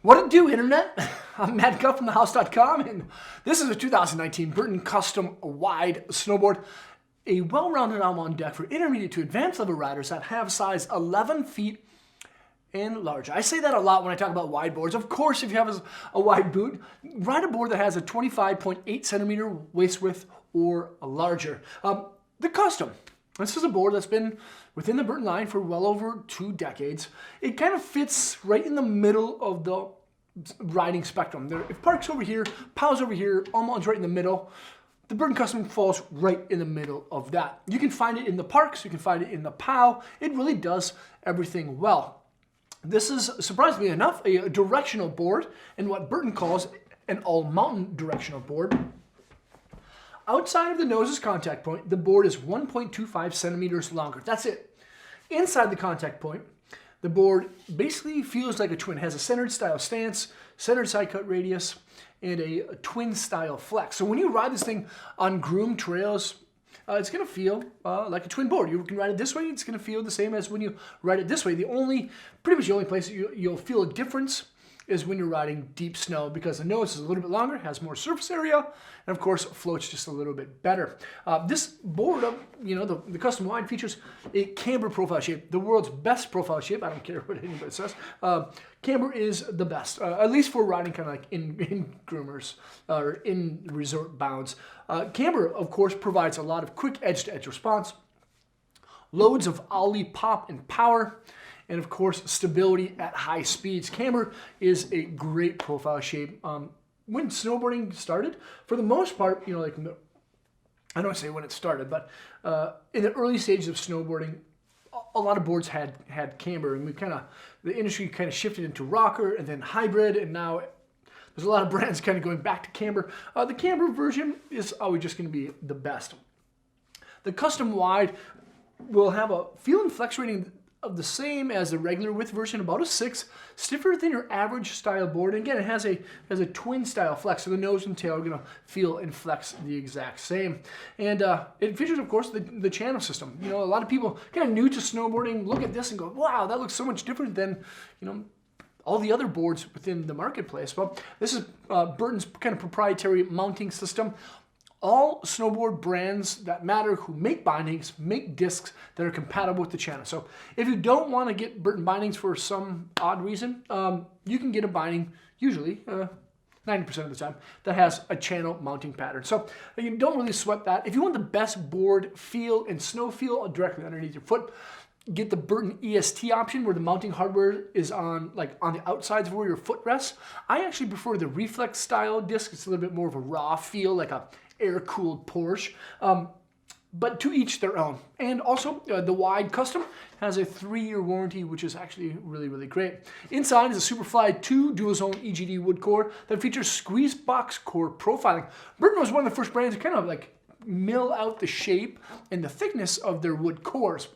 What it do, Internet? I'm Matt Guff from thehouse.com, and this is a 2019 Burton Custom wide snowboard. A well-rounded on deck for intermediate to advanced level riders that have size 11 feet and larger. I say that a lot when I talk about wide boards. Of course, if you have a wide boot, ride a board that has a 25.8 centimeter waist width or larger. The Custom. This is a board that's been within the Burton line for well over 2 decades. It kind of fits right in the middle of the riding spectrum. If Park's over here, Pow's over here, All Mountain's right in the middle. The Burton Custom falls right in the middle of that. You can find it in the Parks, you can find it in the Pow. It really does everything well. This is, surprisingly enough, a directional board, and what Burton calls an all-mountain directional board. Outside of the nose's contact point, the board is 1.25 centimeters longer. That's it. Inside the contact point, the board basically feels like a twin. It has a centered style stance, centered side cut radius, and a twin style flex. So when you ride this thing on groomed trails, it's going to feel like a twin board. You can ride it this way, it's going to feel the same as when you ride it this way. Pretty much the only place you'll feel a difference is when you're riding deep snow, because the nose is a little bit longer, has more surface area, and of course floats just a little bit better. This board, the Custom Wide features a camber profile shape, the world's best profile shape. I don't care what anybody says. Camber is the best, at least for riding kind of like in groomers or in resort bounds. Camber, of course, provides a lot of quick edge-to-edge response, loads of ollie pop and power, and of course, stability at high speeds. Camber is a great profile shape. When snowboarding started, for the most part, I don't want to say when it started, but in the early stages of snowboarding, a lot of boards had camber, and the industry kind of shifted into rocker and then hybrid, and now there's a lot of brands kind of going back to camber. The camber version is always just going to be the best. The Custom Wide will have a feel and flex rating of the same as the regular width version, about a 6, stiffer than your average style board. And again, it has a twin style flex, so the nose and tail are going to feel and flex the exact same. And it features, of course, the channel system. A lot of people kind of new to snowboarding look at this and go, wow, that looks so much different than, all the other boards within the marketplace. Well, this is Burton's kind of proprietary mounting system. All snowboard brands that matter who make bindings make discs that are compatible with the channel. So if you don't want to get Burton bindings for some odd reason, you can get a binding, usually 90% of the time, that has a channel mounting pattern. So you don't really sweat that. If you want the best board feel and snow feel directly underneath your foot, get the Burton EST option, where the mounting hardware is on the outsides of where your foot rests. I actually prefer the reflex style disc. It's a little bit more of a raw feel, like a air-cooled Porsche, but to each their own. And also, the Wide Custom has a 3-year warranty, which is actually really, really great. Inside is a Superfly 2 dual-zone EGD wood core that features squeeze box core profiling. Burton was one of the first brands to kind of mill out the shape and the thickness of their wood cores.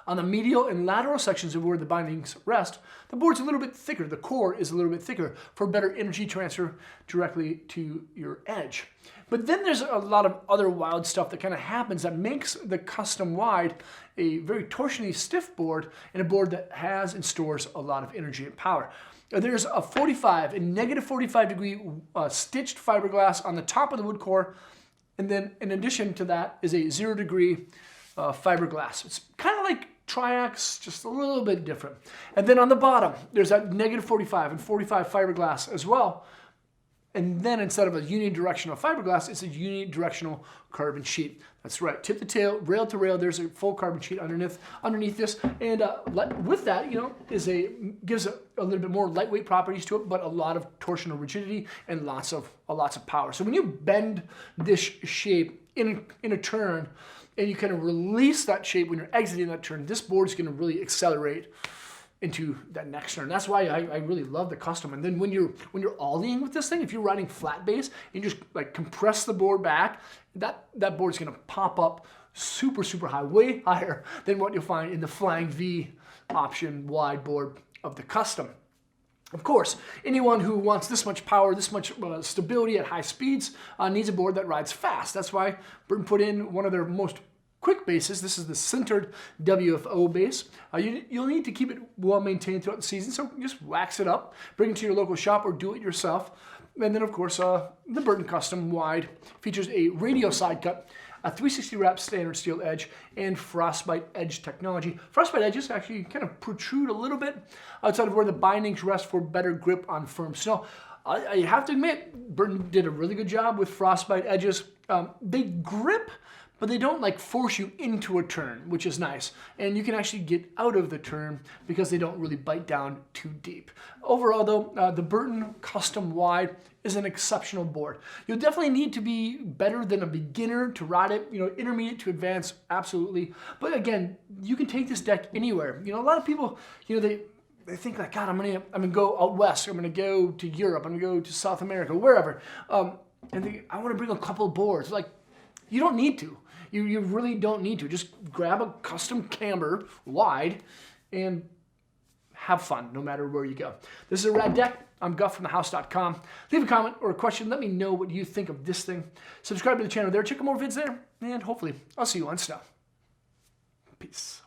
On the medial and lateral sections of where the bindings rest, the board's a little bit thicker. The core is a little bit thicker for better energy transfer directly to your edge. But then there's a lot of other wild stuff that kind of happens that makes the Custom Wide a very torsionally stiff board, and a board that has and stores a lot of energy and power. There's a negative 45 degree stitched fiberglass on the top of the wood core, and then in addition to that is a 0 degree fiberglass. It's kind of like Triax, just a little bit different. And then on the bottom, there's that negative 45 and 45 fiberglass as well. And then instead of a unidirectional fiberglass, it's a unidirectional carbon sheet. That's right, tip to tail, rail to rail. There's a full carbon sheet underneath this, and with that, gives a little bit more lightweight properties to it, but a lot of torsional rigidity and lots of power. So when you bend this shape in a turn, and you kind of release that shape when you're exiting that turn, this board is going to really accelerate into that next turn. That's why I really love the Custom. And then when you're ollieing with this thing, if you're riding flat base, you just compress the board back, that board's going to pop up super, super high, way higher than what you'll find in the Flying V option wide board of the Custom. Of course, anyone who wants this much power, this much stability at high speeds needs a board that rides fast. That's why Burton put in one of their most quick bases. This is the sintered Ufo base. You'll need to keep it well maintained throughout the season, so just wax it up, bring it to your local shop, or do it yourself. And then, of course, the Burton Custom wide features a radial side cut, a 360 wrap standard steel edge, and frostbite edge technology. Frostbite edges actually kind of protrude a little bit outside of where the bindings rest for better grip on firm snow. I have to admit, Burton did a really good job with frostbite edges. They grip, but they don't like force you into a turn, which is nice. And you can actually get out of the turn because they don't really bite down too deep. Overall though, the Burton Custom Wide is an exceptional board. You'll definitely need to be better than a beginner to ride it, intermediate to advanced, absolutely. But again, you can take this deck anywhere. A lot of people, they think like, God, I'm gonna go out west, I'm gonna go to Europe, I'm gonna go to South America, wherever. And I wanna bring a couple of boards. Like, you don't need to. You really don't need to. Just grab a custom Camber wide and have fun no matter where you go. This is a rad deck. I'm Guff from thehouse.com. Leave a comment or a question. Let me know what you think of this thing. Subscribe to the channel there. Check out more vids there. And hopefully I'll see you on snow. Peace.